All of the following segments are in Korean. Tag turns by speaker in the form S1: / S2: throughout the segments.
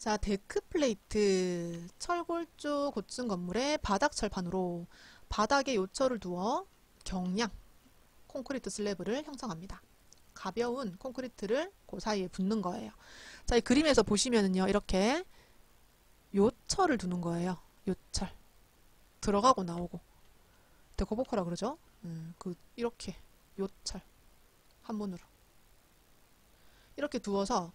S1: 자, 데크 플레이트 철골조 고층 건물의 바닥 철판으로 바닥에 요철을 두어 경량 콘크리트 슬래브를 형성합니다. 가벼운 콘크리트를 그 사이에 붓는 거예요. 자, 이 그림에서 보시면은요, 이렇게 요철을 두는 거예요. 요철. 들어가고 나오고. 데코보커라 그러죠? 이렇게 요철. 한문으로. 이렇게 두어서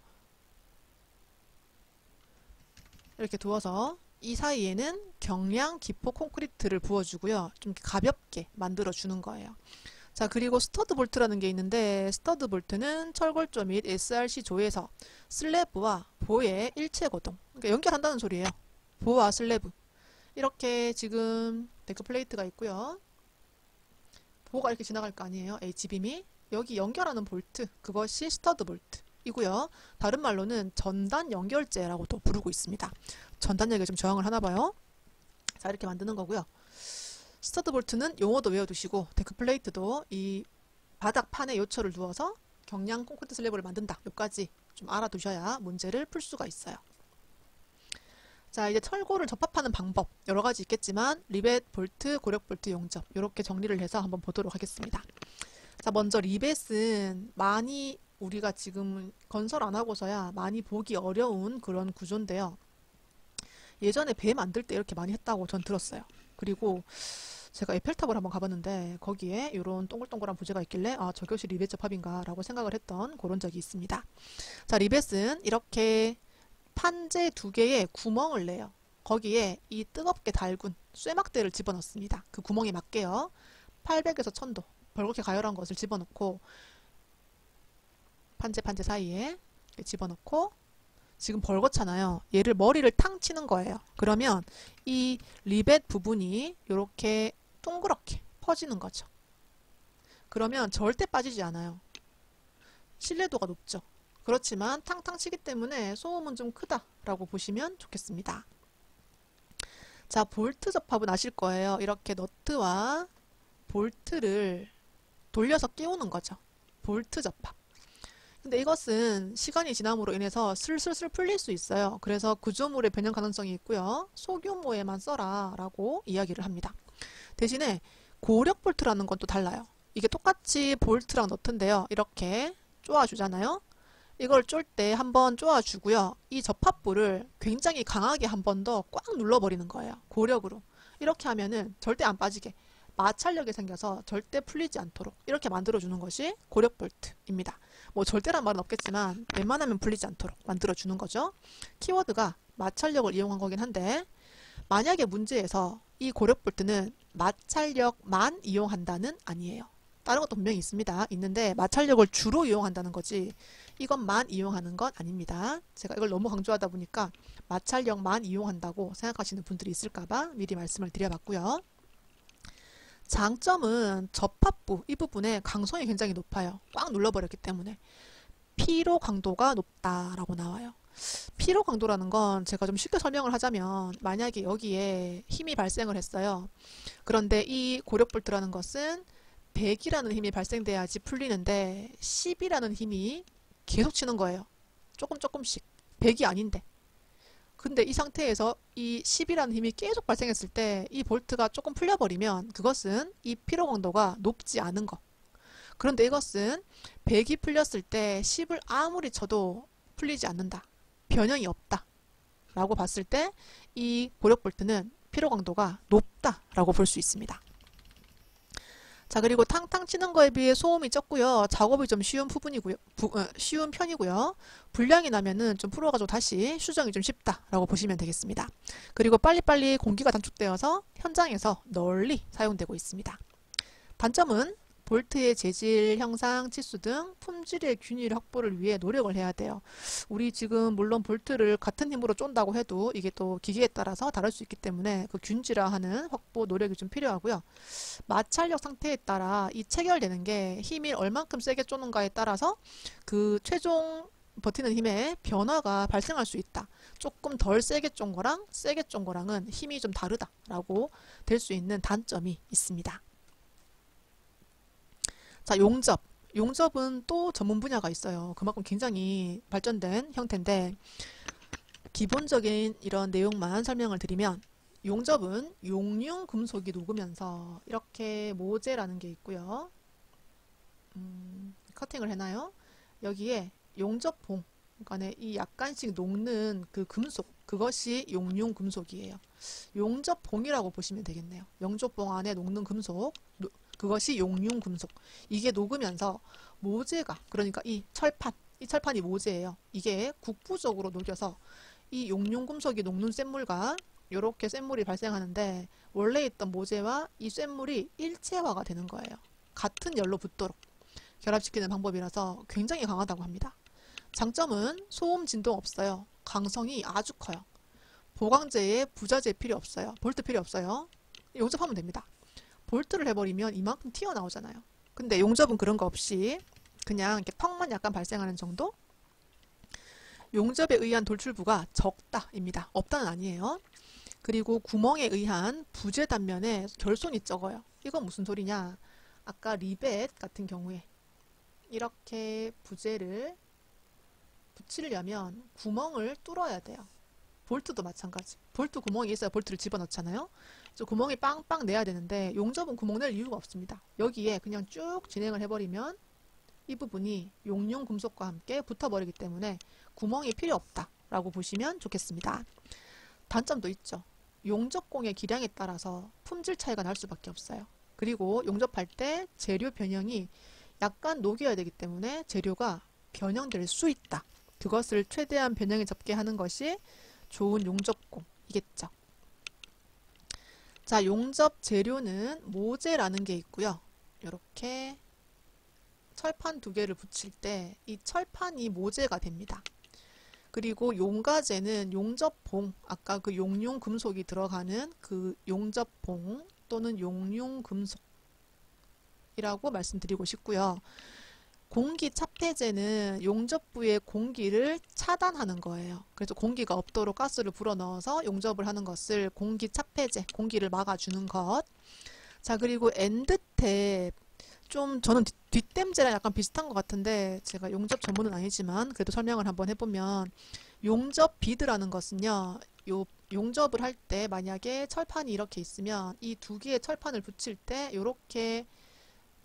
S1: 이 사이에는 경량 기포 콘크리트를 부어주고요. 좀 가볍게 만들어주는 거예요. 자, 그리고 스터드 볼트라는 게 있는데 스터드 볼트는 철골조 및 SRC 조에서 슬래브와 보의 일체 거동, 그러니까 연결한다는 소리예요. 보와 슬래브. 이렇게 지금 데크 플레이트가 있고요. 보가 이렇게 지나갈 거 아니에요. H빔이. 여기 연결하는 볼트, 그것이 스터드 볼트. 이고요. 다른 말로는 전단 연결제라고도 부르고 있습니다. 전단력에 좀 저항을 하나 봐요. 자, 이렇게 만드는 거고요. 스터드 볼트는 용어도 외워두시고 데크 플레이트도 이 바닥판에 요철을 두어서 경량 콘크리트 슬래브를 만든다. 여기까지 좀 알아두셔야 문제를 풀 수가 있어요. 자, 이제 철골을 접합하는 방법 여러 가지 있겠지만 리벳 볼트, 고력 볼트 용접 이렇게 정리를 해서 한번 보도록 하겠습니다. 자, 먼저 리벳은 많이 우리가 지금 건설 안 하고서야 많이 보기 어려운 그런 구조인데요. 예전에 배 만들 때 이렇게 많이 했다고 전 들었어요. 그리고 제가 에펠탑을 한번 가봤는데 거기에 이런 동글동글한 부재가 있길래 아, 저것이 리벳 접합인가 라고 생각을 했던 그런 적이 있습니다. 자, 리벳은 이렇게 판재 두 개에 구멍을 내요. 거기에 이 뜨겁게 달군 쇠막대를 집어넣습니다. 그 구멍에 맞게요. 800에서 1000도 벌겋게 가열한 것을 집어넣고 판재 사이에 집어넣고 지금 벌겋잖아요. 얘를 머리를 탕 치는 거예요. 그러면 이 리벳 부분이 이렇게 동그랗게 퍼지는 거죠. 그러면 절대 빠지지 않아요. 신뢰도가 높죠. 그렇지만 탕탕 치기 때문에 소음은 좀 크다라고 보시면 좋겠습니다. 자, 볼트 접합은 아실 거예요. 이렇게 너트와 볼트를 돌려서 끼우는 거죠. 볼트 접합. 근데 이것은 시간이 지남으로 인해서 슬슬슬 풀릴 수 있어요. 그래서 구조물의 변형 가능성이 있고요. 소규모에만 써라 라고 이야기를 합니다. 대신에 고력 볼트라는 건 또 달라요. 이게 똑같이 볼트랑 너트인데요. 이렇게 쪼아주잖아요. 이걸 쫄 때 한번 쪼아주고요. 이 접합부를 굉장히 강하게 한 번 더 꽉 눌러버리는 거예요. 고력으로. 이렇게 하면은 절대 안 빠지게 마찰력이 생겨서 절대 풀리지 않도록 이렇게 만들어주는 것이 고력 볼트입니다. 뭐 절대란 말은 없겠지만 웬만하면 풀리지 않도록 만들어주는 거죠. 키워드가 마찰력을 이용한 거긴 한데 만약에 문제에서 이 고력 볼트는 마찰력만 이용한다는 아니에요. 다른 것도 분명히 있는데 마찰력을 주로 이용한다는 거지 이것만 이용하는 건 아닙니다. 제가 이걸 너무 강조하다 보니까 마찰력만 이용한다고 생각하시는 분들이 있을까봐 미리 말씀을 드려봤고요. 장점은 접합부 이 부분에 강성이 굉장히 높아요. 꽉 눌러버렸기 때문에 피로 강도가 높다라고 나와요. 피로 강도라는 건 제가 좀 쉽게 설명을 하자면 만약에 여기에 힘이 발생을 했어요. 그런데 이 고력 볼트라는 것은 100이라는 힘이 발생돼야지 풀리는데 10이라는 힘이 계속 치는 거예요. 조금씩 100이 아닌데 근데 이 상태에서 이 10이라는 힘이 계속 발생했을 때 이 볼트가 조금 풀려버리면 그것은 이 피로 강도가 높지 않은 거. 그런데 이것은 100이 풀렸을 때 10을 아무리 쳐도 풀리지 않는다. 변형이 없다. 라고 봤을 때 이 고력 볼트는 피로 강도가 높다라고 볼 수 있습니다. 자, 그리고 탕탕 치는 거에 비해 소음이 적고요. 작업이 좀 쉬운 쉬운 편이고요. 불량이 나면은 좀 풀어가지고 다시 수정이 좀 쉽다라고 보시면 되겠습니다. 그리고 빨리빨리 공기가 단축되어서 현장에서 널리 사용되고 있습니다. 단점은 볼트의 재질, 형상, 치수 등 품질의 균일 확보를 위해 노력을 해야 돼요. 우리 지금 물론 볼트를 같은 힘으로 쫀다고 해도 이게 또 기계에 따라서 다를 수 있기 때문에 그 균질화하는 확보 노력이 좀 필요하고요. 마찰력 상태에 따라 이 체결되는 게 힘이 얼만큼 세게 쪼는가에 따라서 그 최종 버티는 힘의 변화가 발생할 수 있다. 조금 덜 세게 쫀 거랑 세게 쫀 거랑은 힘이 좀 다르다라고 될 수 있는 단점이 있습니다. 자, 용접. 용접은 또 전문 분야가 있어요. 그만큼 굉장히 발전된 형태인데 기본적인 이런 내용만 설명을 드리면 용접은 용융 금속이 녹으면서 이렇게 모재라는 게 있고요. 커팅을 해놔요. 여기에 용접봉, 그러니까 이 약간씩 녹는 그 금속, 그것이 용융 금속이에요. 용접봉이라고 보시면 되겠네요. 용접봉 안에 녹는 금속, 그것이 용융 금속. 이게 녹으면서 모재가, 그러니까 이 철판이 모재예요. 이게 국부적으로 녹여서 이 용융 금속이 녹는 쇳물과 이렇게 쇳물이 발생하는데 원래 있던 모재와 이 쇳물이 일체화가 되는 거예요. 같은 열로 붙도록 결합시키는 방법이라서 굉장히 강하다고 합니다. 장점은 소음 진동 없어요. 강성이 아주 커요. 보강제에 부자재 필요 없어요. 볼트 필요 없어요. 용접하면 됩니다. 볼트를 해버리면 이만큼 튀어나오잖아요. 근데 용접은 그런 거 없이 그냥 이렇게 턱만 약간 발생하는 정도? 용접에 의한 돌출부가 적다입니다. 없다는 아니에요. 그리고 구멍에 의한 부재 단면에 결손이 적어요. 이건 무슨 소리냐? 아까 리벳 같은 경우에 이렇게 부재를 붙이려면 구멍을 뚫어야 돼요. 볼트도 마찬가지. 볼트 구멍이 있어야 볼트를 집어넣잖아요. 그래서 구멍이 빵빵 내야 되는데 용접은 구멍 낼 이유가 없습니다. 여기에 그냥 쭉 진행을 해버리면 이 부분이 용융 금속과 함께 붙어버리기 때문에 구멍이 필요 없다라고 보시면 좋겠습니다. 단점도 있죠. 용접공의 기량에 따라서 품질 차이가 날 수밖에 없어요. 그리고 용접할 때 재료 변형이 약간 녹여야 되기 때문에 재료가 변형될 수 있다. 그것을 최대한 변형에 접게 하는 것이 좋은 용접공이겠죠. 자, 용접 재료는 모재라는 게 있고요. 이렇게 철판 두 개를 붙일 때 이 철판이 모재가 됩니다. 그리고 용가제는 용접봉, 아까 그 용융 금속이 들어가는 그 용접봉 또는 용융 금속이라고 말씀드리고 싶고요. 공기 차폐제는 용접부의 공기를 차단하는 거예요. 그래서 공기가 없도록 가스를 불어넣어서 용접을 하는 것을 공기 차폐제, 공기를 막아주는 것. 자, 그리고 엔드탭, 좀 저는 뒷댐제랑 약간 비슷한 것 같은데 제가 용접 전문은 아니지만 그래도 설명을 한번 해보면 용접 비드라는 것은요, 용접을 할 때 만약에 철판이 이렇게 있으면 이 두 개의 철판을 붙일 때 이렇게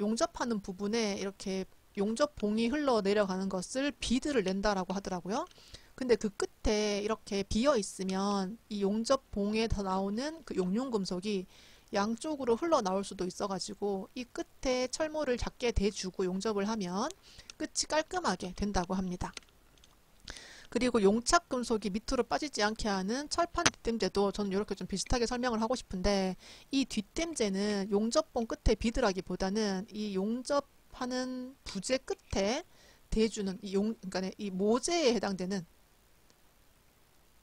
S1: 용접하는 부분에 이렇게 용접봉이 흘러 내려가는 것을 비드를 낸다라고 하더라고요. 근데 그 끝에 이렇게 비어 있으면 이 용접봉에 더 나오는 그 용융금속이 양쪽으로 흘러나올 수도 있어가지고 이 끝에 철모를 작게 대주고 용접을 하면 끝이 깔끔하게 된다고 합니다. 그리고 용착금속이 밑으로 빠지지 않게 하는 철판 뒷댐제도 저는 이렇게 좀 비슷하게 설명을 하고 싶은데 이 뒷댐제는 용접봉 끝에 비드라기보다는 이 용접하는 부재 끝에 대주는 그러니까 이 모재에 해당되는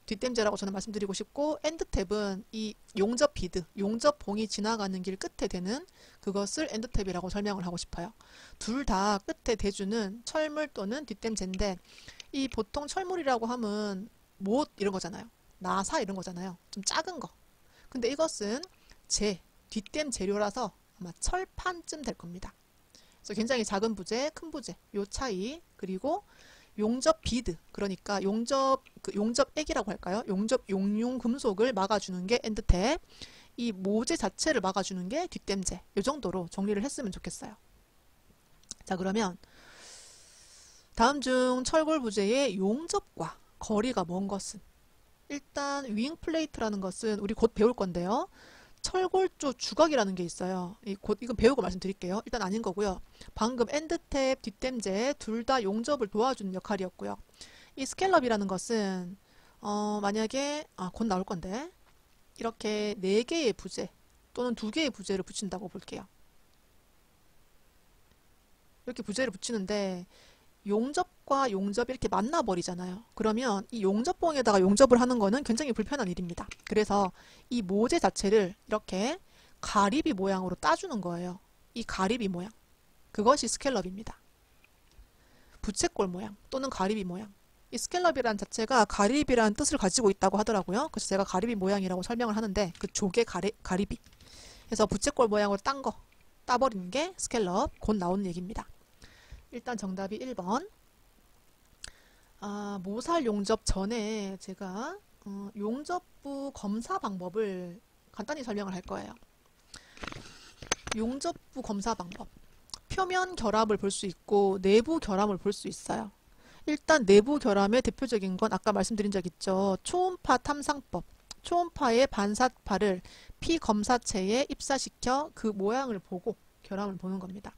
S1: 뒷댐제라고 저는 말씀드리고 싶고, 엔드탭은 이 용접 비드, 용접봉이 지나가는 길 끝에 대는 그것을 엔드탭이라고 설명을 하고 싶어요. 둘 다 끝에 대주는 철물 또는 뒷댐제인데 이 보통 철물이라고 하면 못 이런 거잖아요. 나사 이런 거잖아요. 좀 작은 거. 근데 이것은 뒷댐 재료라서 아마 철판쯤 될 겁니다. 그래서 굉장히 작은 부재, 큰 부재, 요 차이. 그리고 용접 비드, 그러니까 용접액이라고 할까요? 용융 금속을 막아주는 게 엔드탭, 이 모재 자체를 막아주는 게 뒷댐제. 이 정도로 정리를 했으면 좋겠어요. 자, 그러면 다음 중 철골 부재의 용접과 거리가 먼 것은? 일단 윙 플레이트라는 것은 우리 곧 배울 건데요. 철골조 주걱이라는 게 있어요. 이건 배우고 말씀드릴게요. 일단 아닌 거고요. 방금 엔드탭, 뒷댐제 둘 다 용접을 도와주는 역할이었고요. 이 스캘럽이라는 것은 만약에 곧 나올 건데 이렇게 4개의 부재 또는 2개의 부재를 붙인다고 볼게요. 이렇게 부재를 붙이는데 용접과 용접이 이렇게 만나버리잖아요. 그러면 이 용접봉에다가 용접을 하는 거는 굉장히 불편한 일입니다. 그래서 이 모재 자체를 이렇게 가리비 모양으로 따주는 거예요. 이 가리비 모양. 그것이 스캘럽입니다. 부채꼴 모양 또는 가리비 모양. 이 스캘럽이란 자체가 가리비라는 뜻을 가지고 있다고 하더라고요. 그래서 제가 가리비 모양이라고 설명을 하는데 그 조개 가리비. 그래서 부채꼴 모양으로 딴 거 따버리는 게 스캘럽. 곧 나오는 얘기입니다. 일단 정답이 1번. 모살 용접 전에 제가 용접부 검사 방법을 간단히 설명을 할 거예요. 용접부 검사 방법. 표면 결합을 볼 수 있고 내부 결함을 볼 수 있어요. 일단 내부 결함의 대표적인 건 아까 말씀드린 적 있죠. 초음파 탐상법. 초음파의 반사파를 피검사체에 입사시켜 그 모양을 보고 결함을 보는 겁니다.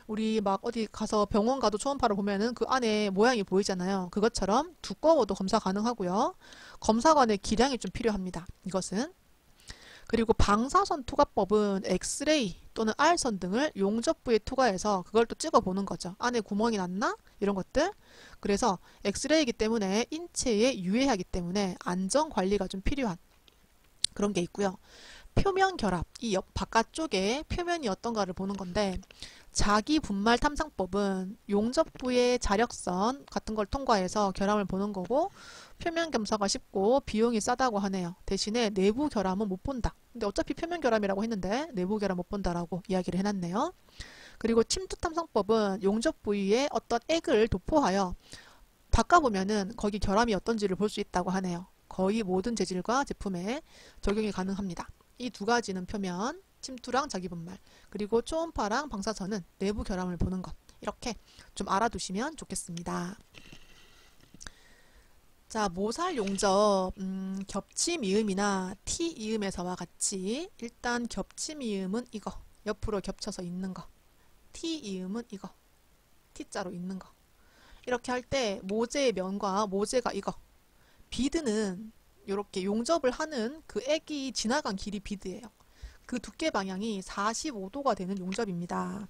S1: 우리 막 어디 가서 병원 가도 초음파를 보면은 그 안에 모양이 보이잖아요. 그것처럼 두꺼워도 검사 가능하고요. 검사관의 기량이 좀 필요합니다. 이것은. 그리고 방사선 투과법은 엑스레이 또는 R선 등을 용접부에 투과해서 그걸 또 찍어보는 거죠. 안에 구멍이 났나? 이런 것들. 그래서 엑스레이이기 때문에 인체에 유해하기 때문에 안전관리가 좀 필요한 그런 게 있고요. 표면 결합, 이 바깥쪽에 표면이 어떤가를 보는 건데 자기 분말 탐상법은 용접부의 자력선 같은 걸 통과해서 결함을 보는 거고 표면 검사가 쉽고 비용이 싸다고 하네요. 대신에 내부 결함은 못 본다. 근데 어차피 표면 결함이라고 했는데 내부 결함 못 본다라고 이야기를 해놨네요. 그리고 침투 탐상법은 용접 부위에 어떤 액을 도포하여 닦아보면은 거기 결함이 어떤지를 볼 수 있다고 하네요. 거의 모든 재질과 제품에 적용이 가능합니다. 이 두 가지는 표면, 침투랑 자기분말, 그리고 초음파랑 방사선은 내부 결함을 보는 것. 이렇게 좀 알아두시면 좋겠습니다. 자, 모살 용접, 겹침 이음이나 T 이음에서와 같이 일단 겹침 이음은 이거, 옆으로 겹쳐서 있는 거. T 이음은 이거, T자로 있는 거. 이렇게 할 때 모재의 면과 모재가 이거. 비드는 이렇게 용접을 하는 그 액이 지나간 길이 비드예요. 그 두께 방향이 45도가 되는 용접입니다.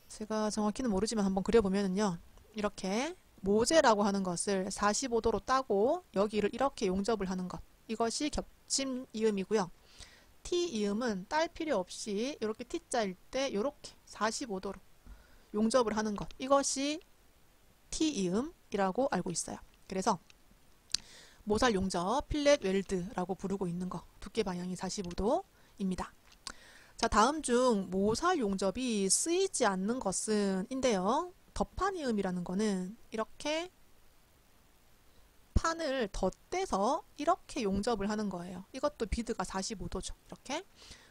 S1: 제가 정확히는 모르지만 한번 그려보면은요. 이렇게 모재라고 하는 것을 45도로 따고 여기를 이렇게 용접을 하는 것. 이것이 겹침 이음이고요. T 이음은 딸 필요 없이 이렇게 T자일 때 이렇게 45도로 용접을 하는 것. 이것이 T 이음이라고 알고 있어요. 그래서 모살 용접, 필렛 웰드라고 부르고 있는 거. 두께 방향이 45도입니다. 자, 다음 중 모살 용접이 쓰이지 않는 것은 인데요. 덧판 이음이라는 거는 이렇게 판을 덧대서 이렇게 용접을 하는 거예요. 이것도 비드가 45도죠. 이렇게.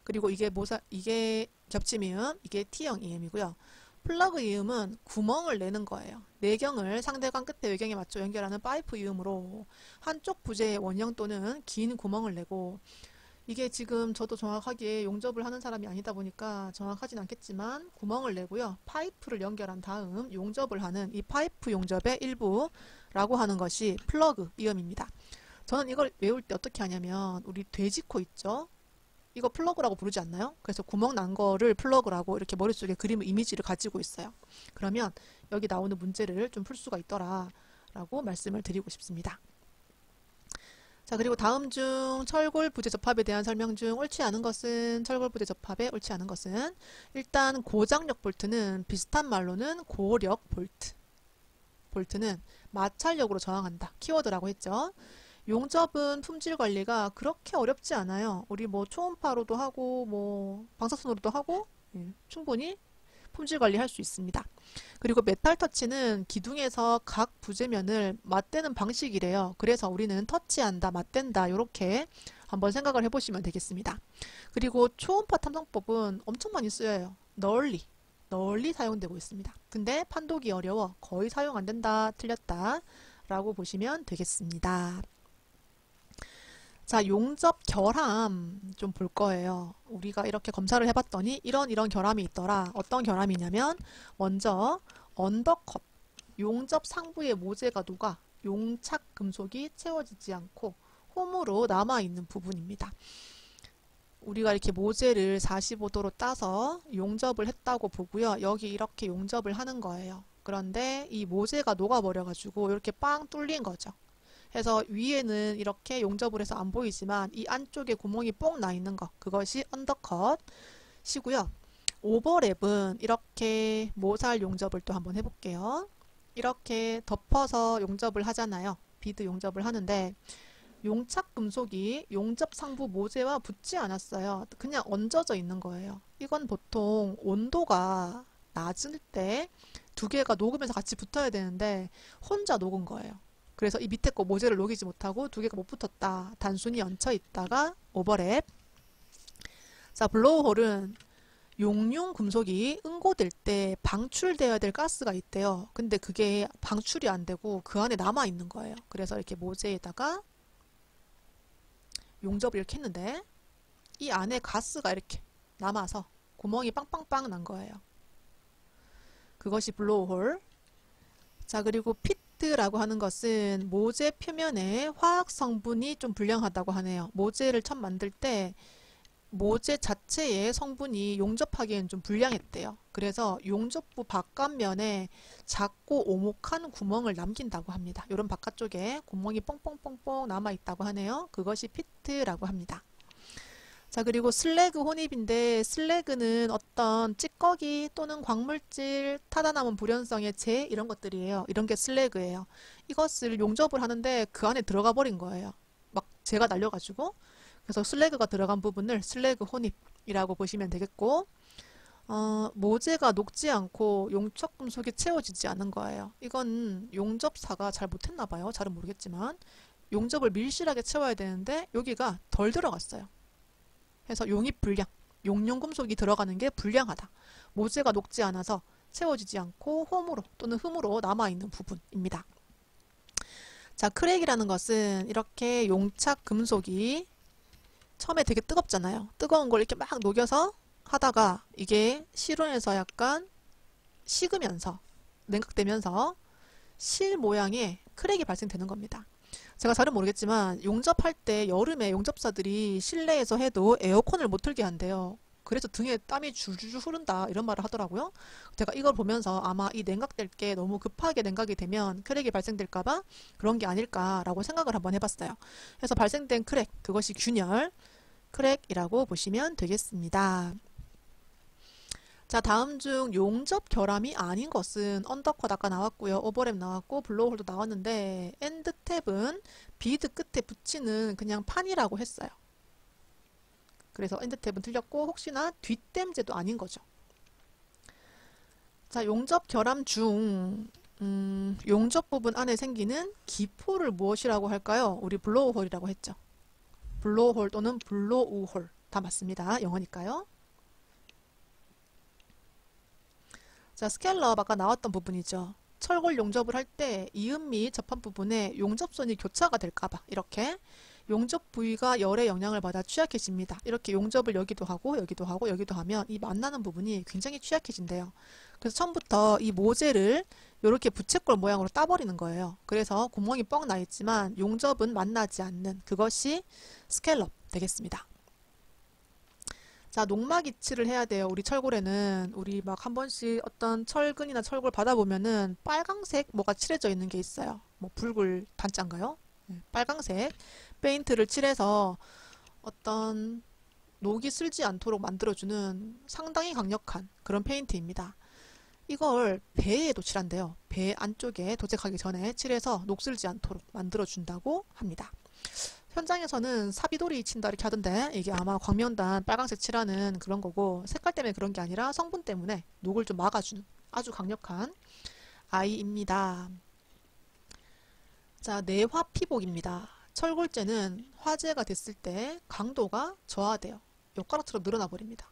S1: 그리고 이게 겹침 이음, 이게 T형 이음이고요. 플러그 이음은 구멍을 내는 거예요. 내경을 상대방 끝에 외경에 맞춰 연결하는 파이프 이음으로 한쪽 부재의 원형 또는 긴 구멍을 내고 이게 지금 저도 정확하게 용접을 하는 사람이 아니다 보니까 정확하진 않겠지만 구멍을 내고요. 파이프를 연결한 다음 용접을 하는 이 파이프 용접의 일부라고 하는 것이 플러그 이음입니다. 저는 이걸 외울 때 어떻게 하냐면 우리 돼지코 있죠? 이거 플러그라고 부르지 않나요? 그래서 구멍 난 거를 플러그라고 이렇게 머릿속에 그림 이미지를 가지고 있어요. 그러면 여기 나오는 문제를 좀 풀 수가 있더라 라고 말씀을 드리고 싶습니다. 자, 그리고 다음 중 철골 부재 접합에 대한 설명 중 옳지 않은 것은 철골 부재 접합에 옳지 않은 것은 일단 고장력 볼트는 비슷한 말로는 고력 볼트. 볼트는 마찰력으로 저항한다. 키워드라고 했죠. 용접은 품질 관리가 그렇게 어렵지 않아요. 우리 뭐 초음파로도 하고 뭐 방사선으로도 하고 충분히 품질 관리할 수 있습니다. 그리고 메탈 터치는 기둥에서 각 부재면을 맞대는 방식이래요. 그래서 우리는 터치한다, 맞댄다 이렇게 한번 생각을 해보시면 되겠습니다. 그리고 초음파 탐정법은 엄청 많이 쓰여요. 널리 사용되고 있습니다. 근데 판독이 어려워 거의 사용 안 된다, 틀렸다 라고 보시면 되겠습니다. 자, 용접 결함 좀 볼 거예요. 우리가 이렇게 검사를 해봤더니 이런 결함이 있더라. 어떤 결함이냐면 먼저 언더컷, 용접 상부의 모재가 녹아 용착 금속이 채워지지 않고 홈으로 남아있는 부분입니다. 우리가 이렇게 모재를 45도로 따서 용접을 했다고 보고요. 여기 이렇게 용접을 하는 거예요. 그런데 이 모재가 녹아버려가지고 이렇게 빵 뚫린 거죠. 해서 위에는 이렇게 용접을 해서 안 보이지만 이 안쪽에 구멍이 뽕 나 있는 거, 그것이 언더컷이고요. 오버랩은 이렇게 모살 용접을 또 한번 해볼게요. 이렇게 덮어서 용접을 하잖아요. 비드 용접을 하는데 용착 금속이 용접 상부 모재와 붙지 않았어요. 그냥 얹어져 있는 거예요. 이건 보통 온도가 낮을 때 두 개가 녹으면서 같이 붙어야 되는데 혼자 녹은 거예요. 그래서 이 밑에 거 모재를 녹이지 못하고 두 개가 못 붙었다. 단순히 얹혀 있다가 오버랩. 자, 블로우홀은 용융 금속이 응고될 때 방출되어야 될 가스가 있대요. 근데 그게 방출이 안 되고 그 안에 남아 있는 거예요. 그래서 이렇게 모재에다가 용접을 이렇게 했는데 이 안에 가스가 이렇게 남아서 구멍이 빵빵빵 난 거예요. 그것이 블로우홀. 자, 그리고 피트라고 하는 것은 모재 표면에 화학 성분이 좀 불량하다고 하네요. 모재를 처음 만들 때 모재 자체의 성분이 용접하기엔 좀 불량했대요. 그래서 용접부 바깥면에 작고 오목한 구멍을 남긴다고 합니다. 이런 바깥쪽에 구멍이 뻥뻥뻥뻥 남아있다고 하네요. 그것이 피트라고 합니다. 자, 그리고 슬래그 혼입인데 슬래그는 어떤 찌꺼기 또는 광물질, 타다 남은 불연성의 재 이런 것들이에요. 이런 게 슬래그예요. 이것을 용접을 하는데 그 안에 들어가 버린 거예요. 막 재가 날려가지고. 그래서 슬래그가 들어간 부분을 슬래그 혼입이라고 보시면 되겠고, 모재가 녹지 않고 용접금속이 채워지지 않은 거예요. 이건 용접사가 잘 못했나 봐요. 잘은 모르겠지만 용접을 밀실하게 채워야 되는데 여기가 덜 들어갔어요. 그래서 용입 불량, 용융금속이 들어가는 게 불량하다. 모재가 녹지 않아서 채워지지 않고 홈으로 또는 흠으로 남아있는 부분입니다. 자, 크랙이라는 것은 이렇게 용착 금속이 처음에 되게 뜨겁잖아요. 뜨거운 걸 이렇게 막 녹여서 하다가 이게 실온에서 약간 식으면서 냉각되면서 실 모양의 크랙이 발생되는 겁니다. 제가 잘은 모르겠지만 용접할 때 여름에 용접사들이 실내에서 해도 에어컨을 못 틀게 한대요. 그래서 등에 땀이 줄줄 흐른다 이런 말을 하더라고요. 제가 이걸 보면서 아마 이 냉각될 게 너무 급하게 냉각이 되면 크랙이 발생될까봐 그런 게 아닐까라고 생각을 한번 해봤어요. 그래서 발생된 크랙, 그것이 균열 크랙이라고 보시면 되겠습니다. 자, 다음 중 용접 결함이 아닌 것은 언더컷 아까 나왔고요. 오버랩 나왔고 블로우홀도 나왔는데 엔드탭은 비드 끝에 붙이는 그냥 판이라고 했어요. 그래서 엔드탭은 틀렸고 혹시나 뒷댐제도 아닌 거죠. 자, 용접 결함 중 용접 부분 안에 생기는 기포를 무엇이라고 할까요? 우리 블로우홀이라고 했죠. 블로우홀 또는 블로우홀 다 맞습니다. 영어니까요. 자, 스캘럽 아까 나왔던 부분이죠. 철골 용접을 할 때 이음 및 접합 부분에 용접선이 교차가 될까봐 이렇게 용접 부위가 열의 영향을 받아 취약해집니다. 이렇게 용접을 여기도 하고 여기도 하고 여기도 하면 이 만나는 부분이 굉장히 취약해진대요. 그래서 처음부터 이 모재를 이렇게 부채꼴 모양으로 따버리는 거예요. 그래서 구멍이 뻥 나 있지만 용접은 만나지 않는 그것이 스캘럽 되겠습니다. 자, 녹막 이치를 해야 돼요. 우리 철골에는 우리 막 한 번씩 어떤 철근이나 철골 받아보면은 빨강색 뭐가 칠해져 있는 게 있어요. 뭐 붉을 단자인가요? 네, 빨강색 페인트를 칠해서 어떤 녹이 슬지 않도록 만들어주는 상당히 강력한 그런 페인트입니다. 이걸 배에도 칠한대요. 배 안쪽에 도색하기 전에 칠해서 녹슬지 않도록 만들어준다고 합니다. 현장에서는 사비돌이 친다 이렇게 하던데 이게 아마 광명단 빨강색 칠하는 그런 거고 색깔 때문에 그런 게 아니라 성분 때문에 녹을 좀 막아주는 아주 강력한 아이입니다. 자, 내화피복입니다. 철골제는 화재가 됐을 때 강도가 저하돼요. 엿가락처럼 늘어나 버립니다.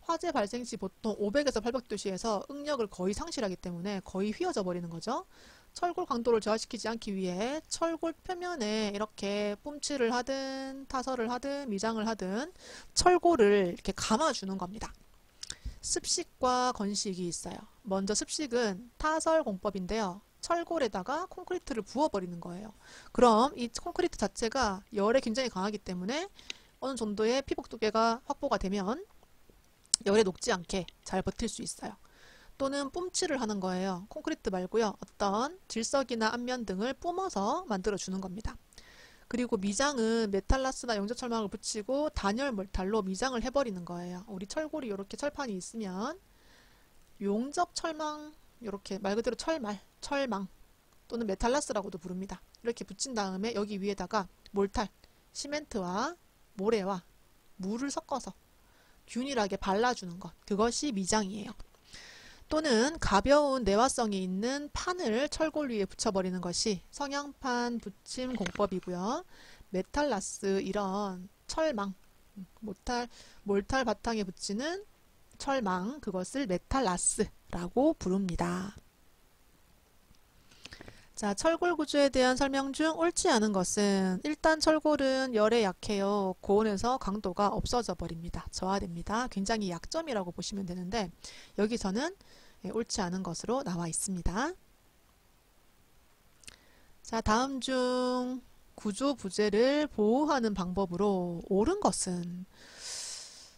S1: 화재 발생 시 보통 500에서 800도씨에서 응력을 거의 상실하기 때문에 거의 휘어져 버리는 거죠. 철골 강도를 저하시키지 않기 위해 철골 표면에 이렇게 뿜칠을 하든 타설을 하든 미장을 하든 철골을 이렇게 감아주는 겁니다. 습식과 건식이 있어요. 먼저 습식은 타설 공법인데요. 철골에다가 콘크리트를 부어버리는 거예요. 그럼 이 콘크리트 자체가 열에 굉장히 강하기 때문에 어느 정도의 피복 두께가 확보가 되면 열에 녹지 않게 잘 버틸 수 있어요. 또는 뿜칠을 하는 거예요. 콘크리트 말고요. 어떤 질석이나 앞면 등을 뿜어서 만들어주는 겁니다. 그리고 미장은 메탈라스나 용접철망을 붙이고 단열 몰탈로 미장을 해버리는 거예요. 우리 철골이 이렇게 철판이 있으면 용접철망 이렇게 말 그대로 철망 또는 메탈라스라고도 부릅니다. 이렇게 붙인 다음에 여기 위에다가 몰탈, 시멘트와 모래와 물을 섞어서 균일하게 발라주는 것. 그것이 미장이에요. 또는 가벼운 내화성이 있는 판을 철골 위에 붙여버리는 것이 성형판 붙임 공법이고요. 메탈라스 이런 철망, 몰탈 바탕에 붙이는 철망, 그것을 메탈라스라고 부릅니다. 자, 철골 구조에 대한 설명 중 옳지 않은 것은 일단 철골은 열에 약해요. 고온에서 강도가 없어져 버립니다. 저하됩니다. 굉장히 약점이라고 보시면 되는데 여기서는 옳지 않은 것으로 나와 있습니다. 자, 다음 중 구조 부재를 보호하는 방법으로 옳은 것은,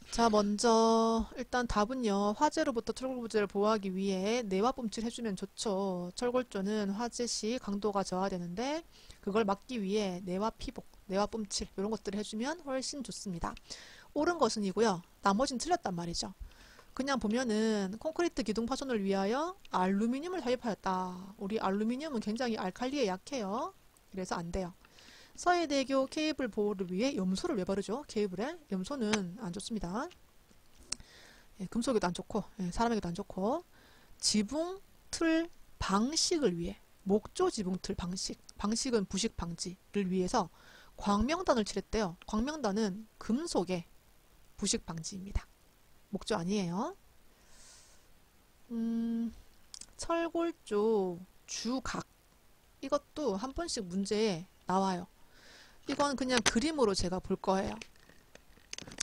S1: 자, 먼저 일단 답은요. 화재로부터 철골 부재를 보호하기 위해 내화 뿜칠 해주면 좋죠. 철골조는 화재 시 강도가 저하되는데 그걸 막기 위해 내화 피복, 내화 뿜칠 이런 것들을 해주면 훨씬 좋습니다. 옳은 것은 이고요. 나머지는 틀렸단 말이죠. 그냥 보면은 콘크리트 기둥 파손을 위하여 알루미늄을 사입하였다. 우리 알루미늄은 굉장히 알칼리에 약해요. 그래서 안 돼요. 서해대교 케이블 보호를 위해 염소를 왜 바르죠? 케이블에 염소는 안 좋습니다. 금속에도 안 좋고 사람에게도 안 좋고. 지붕 틀 방식을 위해, 목조 지붕 틀 방식은 부식 방지를 위해서 광명단을 칠했대요. 광명단은 금속의 부식 방지입니다. 목조 아니에요. 철골조 주각, 이것도 한 번씩 문제에 나와요. 이건 그냥 그림으로 제가 볼 거예요.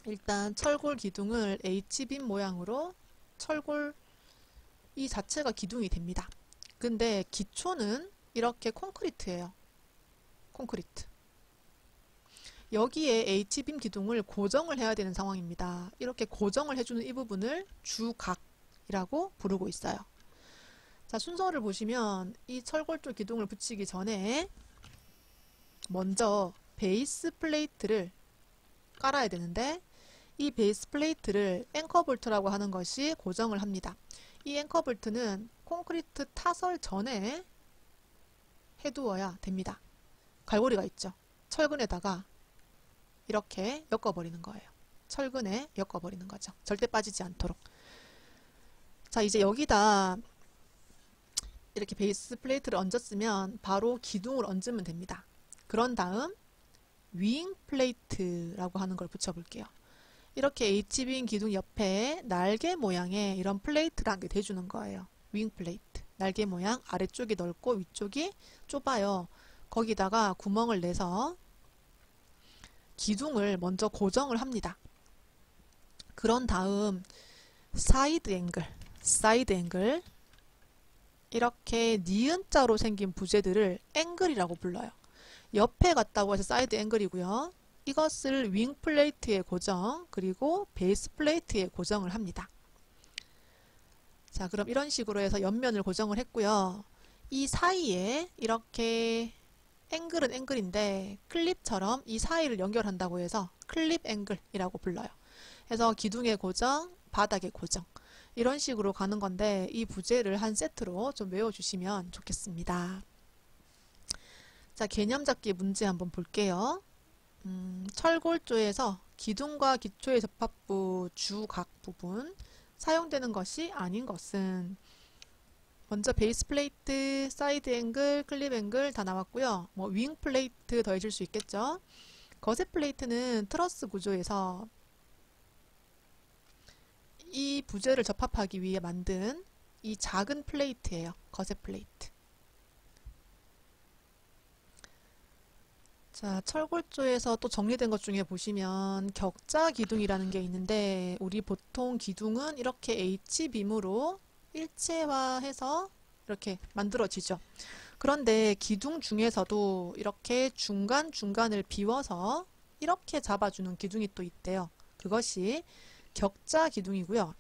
S1: 일단 철골 기둥을 H빔 모양으로, 철골 이 자체가 기둥이 됩니다. 근데 기초는 이렇게 콘크리트예요. 콘크리트. 여기에 H빔 기둥을 고정을 해야 되는 상황입니다. 이렇게 고정을 해주는 이 부분을 주각이라고 부르고 있어요. 자, 순서를 보시면 이 철골조 기둥을 붙이기 전에 먼저 베이스 플레이트를 깔아야 되는데, 이 베이스 플레이트를 앵커 볼트라고 하는 것이 고정을 합니다. 이 앵커 볼트는 콘크리트 타설 전에 해두어야 됩니다. 갈고리가 있죠. 철근에다가 이렇게 엮어버리는 거예요. 철근에 엮어버리는 거죠. 절대 빠지지 않도록. 자, 이제 여기다 이렇게 베이스 플레이트를 얹었으면 바로 기둥을 얹으면 됩니다. 그런 다음 윙 플레이트라고 하는 걸 붙여볼게요. 이렇게 H빔 기둥 옆에 날개 모양의 이런 플레이트를 한 개 대주는 거예요. 윙 플레이트. 날개 모양, 아래쪽이 넓고 위쪽이 좁아요. 거기다가 구멍을 내서 기둥을 먼저 고정을 합니다. 그런 다음 사이드 앵글, 이렇게 니은자로 생긴 부재들을 앵글이라고 불러요. 옆에 갔다고 해서 사이드 앵글이고요. 이것을 윙 플레이트에 고정, 그리고 베이스 플레이트에 고정을 합니다. 자, 그럼 이런 식으로 해서 옆면을 고정을 했고요. 이 사이에 이렇게 앵글은 앵글인데 클립처럼 이 사이를 연결한다고 해서 클립 앵글이라고 불러요. 그래서 기둥에 고정, 바닥에 고정, 이런 식으로 가는 건데 이 부재를 한 세트로 좀 외워주시면 좋겠습니다. 자, 개념 잡기 문제 한번 볼게요. 철골조에서 기둥과 기초의 접합부 주각 부분 사용되는 것이 아닌 것은, 먼저 베이스 플레이트, 사이드 앵글, 클립 앵글 다 나왔고요. 뭐 윙 플레이트 더해질 수 있겠죠. 거세 플레이트는 트러스 구조에서 이 부재를 접합하기 위해 만든 이 작은 플레이트예요. 거세 플레이트. 자, 철골조에서 또 정리된 것 중에 보시면 격자 기둥이라는 게 있는데, 우리 보통 기둥은 이렇게 H빔으로 일체화해서 이렇게 만들어지죠. 그런데 기둥 중에서도 이렇게 중간중간을 비워서 이렇게 잡아주는 기둥이 또 있대요. 그것이 격자 기둥이고요.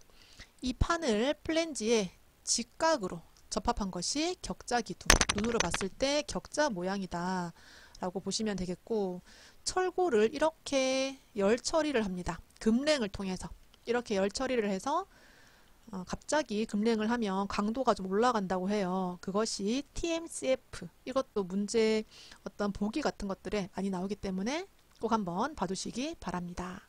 S1: 이 판을 플랜지에 직각으로 접합한 것이 격자 기둥. 눈으로 봤을 때 격자 모양이다 라고 보시면 되겠고, 철골을 이렇게 열 처리를 합니다. 금랭을 통해서 이렇게 열 처리를 해서 갑자기 금랭을 하면 강도가 좀 올라간다고 해요. 그것이 TMCF. 이것도 문제 어떤 보기 같은 것들에 많이 나오기 때문에 꼭 한번 봐두시기 바랍니다.